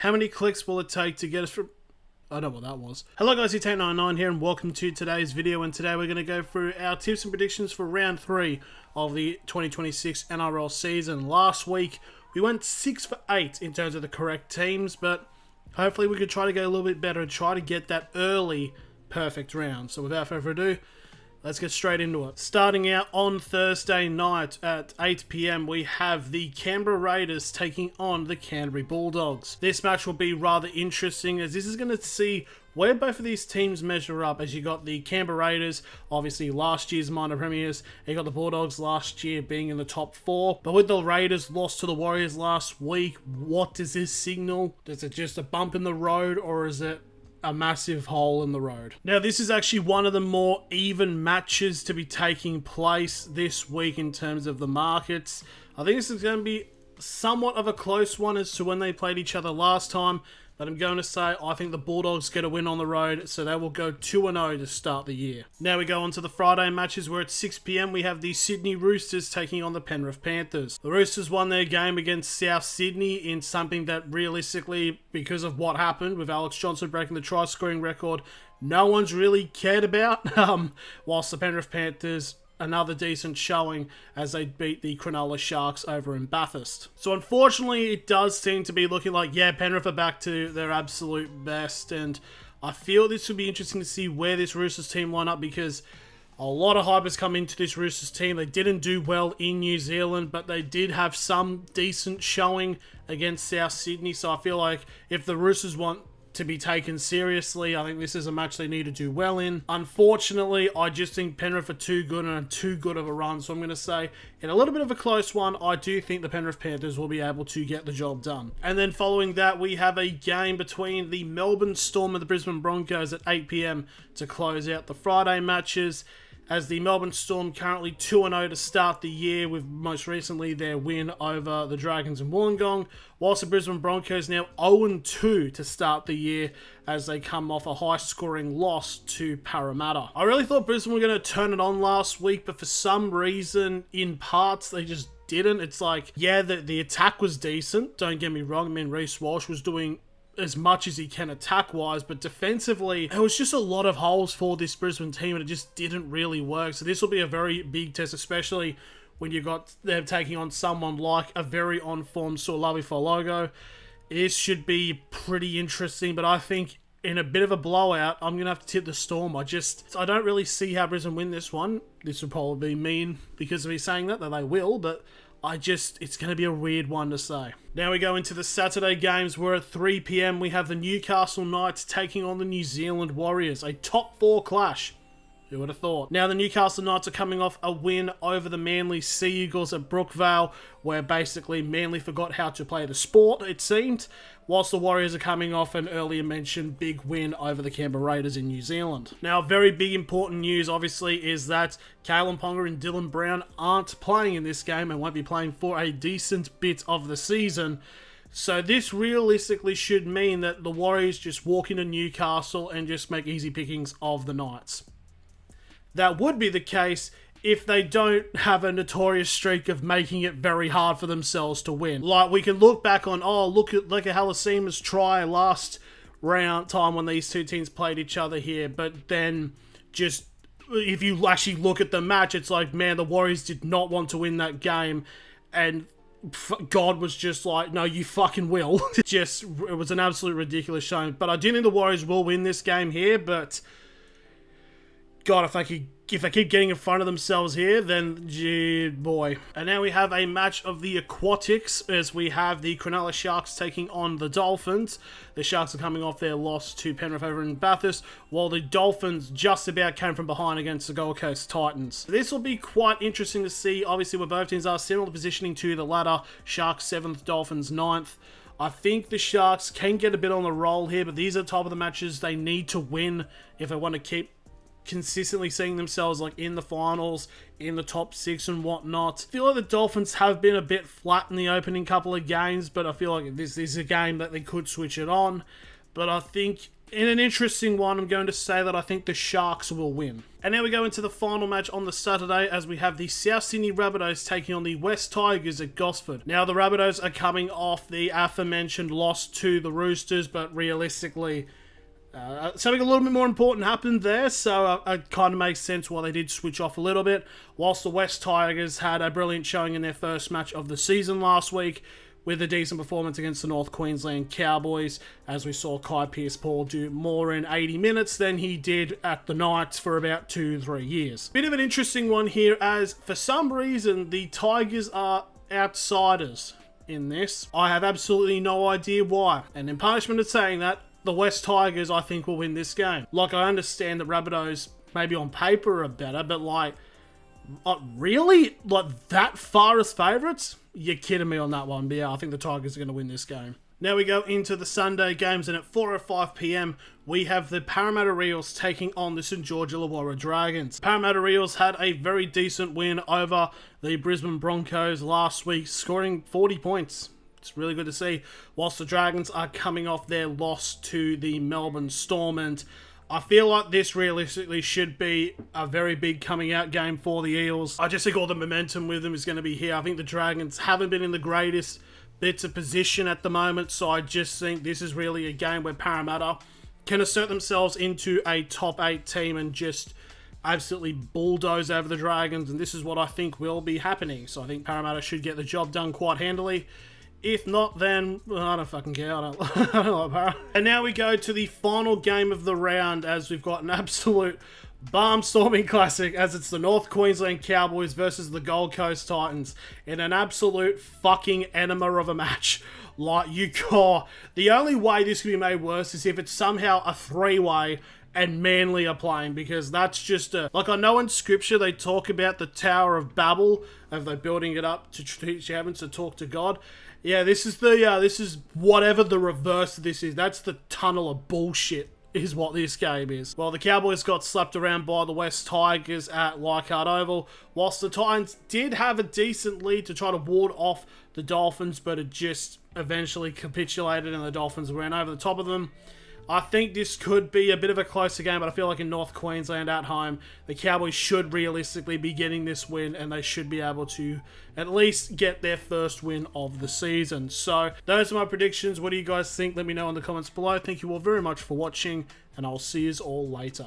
How many clicks will it take to get us from... I don't know what that was. Hello guys, it's 899 here and welcome to today's video, and today we're going to go through our tips and predictions for round 3 of the 2026 NRL season. Last week we went 6 for 8 in terms of the correct teams, but hopefully we could try to go a little bit better and try to get that early perfect round. So without further ado, let's get straight into it. Starting out on Thursday night at 8 PM, we have the Canberra Raiders taking on the Canterbury Bulldogs. This match will be rather interesting, as this is going to see where both of these teams measure up, as you got the Canberra Raiders, obviously last year's minor premiers, and you got the Bulldogs last year being in the top 4. But with the Raiders lost to the Warriors last week, what does this signal? Is it just a bump in the road, or is it a massive hole in the road? Now, this is actually one of the more even matches to be taking place this week in terms of the markets. I think this is going to be somewhat of a close one as to when they played each other last time, but I'm going to say I think the Bulldogs get a win on the road, so they will go 2-0 to start the year. Now we go on to the Friday matches, where at 6 PM we have the Sydney Roosters taking on the Penrith Panthers. The Roosters won their game against South Sydney in something that realistically, because of what happened with Alex Johnson breaking the try scoring record, no one's really cared about, whilst the Penrith Panthers, another decent showing as they beat the Cronulla Sharks over in Bathurst. So unfortunately, it does seem to be looking like, yeah, Penrith are back to their absolute best, and I feel this will be interesting to see where this Roosters team line up, because a lot of hype has come into this Roosters team. They didn't do well in New Zealand, but they did have some decent showing against South Sydney, so I feel like if the Roosters want to be taken seriously, I think this is a match they need to do well in. Unfortunately, I just think Penrith are too good and too good of a run, so I'm going to say in a little bit of a close one, I do think the Penrith Panthers will be able to get the job done. And then following that, we have a game between the Melbourne Storm and the Brisbane Broncos at 8 PM to close out the Friday matches, as the Melbourne Storm currently 2-0 to start the year, with most recently their win over the Dragons in Wollongong, whilst the Brisbane Broncos now 0-2 to start the year as they come off a high-scoring loss to Parramatta. I really thought Brisbane were going to turn it on last week, but for some reason, in parts, they just didn't. It's like, yeah, the attack was decent, don't get me wrong. I mean, Reece Walsh was doing as much as he can attack-wise, but defensively, there was just a lot of holes for this Brisbane team, and it just didn't really work. So this will be a very big test, especially when they're taking on someone like a very on-form Suolavi Fologo. This should be pretty interesting, but I think in a bit of a blowout, I'm going to have to tip the Storm. I don't really see how Brisbane win this one. This would probably be mean because of me saying that they will, but it's going to be a weird one to say. Now we go into the Saturday games, where at 3 PM we have the Newcastle Knights taking on the New Zealand Warriors, a top 4 clash. Who would have thought? Now the Newcastle Knights are coming off a win over the Manly Sea Eagles at Brookvale, where basically Manly forgot how to play the sport, it seemed, whilst the Warriors are coming off an earlier mentioned big win over the Canberra Raiders in New Zealand. Now, very big important news, obviously, is that Kalen Ponga and Dylan Brown aren't playing in this game and won't be playing for a decent bit of the season. So this realistically should mean that the Warriors just walk into Newcastle and just make easy pickings of the Knights. That would be the case if they don't have a notorious streak of making it very hard for themselves to win. Like, we can look back on, look at Halasima's try last round time when these two teams played each other here, but then just, if you actually look at the match, it's like, man, the Warriors did not want to win that game, and God was just like, no, you fucking will. It was an absolute ridiculous shame. But I do think the Warriors will win this game here, but God, if they keep getting in front of themselves here, then gee, boy. And now we have a match of the Aquatics, as we have the Cronulla Sharks taking on the Dolphins. The Sharks are coming off their loss to Penrith over in Bathurst, while the Dolphins just about came from behind against the Gold Coast Titans. This will be quite interesting to see, obviously, where both teams are similar positioning to the ladder. Sharks 7th, Dolphins 9th. I think the Sharks can get a bit on the roll here, but these are the type of the matches they need to win if they want to keep consistently seeing themselves like in the finals, in the top 6 and whatnot. I feel like the Dolphins have been a bit flat in the opening couple of games, but I feel like this is a game that they could switch it on. But I think In an interesting one, I'm going to say that I think the Sharks will win. And now we go into the final match on the Saturday as we have the South Sydney Rabbitohs taking on the West Tigers at Gosford. Now, the Rabbitohs are coming off the aforementioned loss to the Roosters, but realistically, something a little bit more important happened there, so it kind of makes sense why they did switch off a little bit. Whilst the West Tigers had a brilliant showing in their first match of the season last week, with a decent performance against the North Queensland Cowboys, as we saw Kai Pearce-Paul do more in 80 minutes than he did at the Knights for about 2-3 years. Bit of an interesting one here, as for some reason the Tigers are outsiders in this. I have absolutely no idea why, and in punishment of saying that, the West Tigers I think will win this game. Like, I understand that Rabbitohs maybe on paper are better, but like, really? Like, that far as favourites? You're kidding me on that one, but yeah, I think the Tigers are going to win this game. Now we go into the Sunday games, and at 4:05 PM, we have the Parramatta Eels taking on the St George Illawarra Dragons. Parramatta Eels had a very decent win over the Brisbane Broncos last week, scoring 40 points. It's really good to see, whilst the Dragons are coming off their loss to the Melbourne Storm, and I feel like this realistically should be a very big coming out game for the Eels. I just think all the momentum with them is going to be here. I think the Dragons haven't been in the greatest bits of position at the moment, so I just think this is really a game where Parramatta can assert themselves into a top 8 team and just absolutely bulldoze over the Dragons, and this is what I think will be happening. So I think Parramatta should get the job done quite handily. If not, then I don't fucking care. I don't like Para. And now we go to the final game of the round, as we've got an absolute barnstorming classic, as it's the North Queensland Cowboys versus the Gold Coast Titans in an absolute fucking enema of a match. Like, the only way this could be made worse is if it's somehow a 3-way and Manly are playing, because that's just like, I know in scripture they talk about the Tower of Babel, of they building it up to teach heavens to talk to God. Yeah, this is whatever the reverse of this is. That's the tunnel of bullshit is what this game is. Well, the Cowboys got slapped around by the West Tigers at Leichhardt Oval, whilst the Titans did have a decent lead to try to ward off the Dolphins, but it just eventually capitulated and the Dolphins ran over the top of them. I think this could be a bit of a closer game, but I feel like in North Queensland at home, the Cowboys should realistically be getting this win, and they should be able to at least get their first win of the season. So those are my predictions. What do you guys think? Let me know in the comments below. Thank you all very much for watching, and I'll see you all later.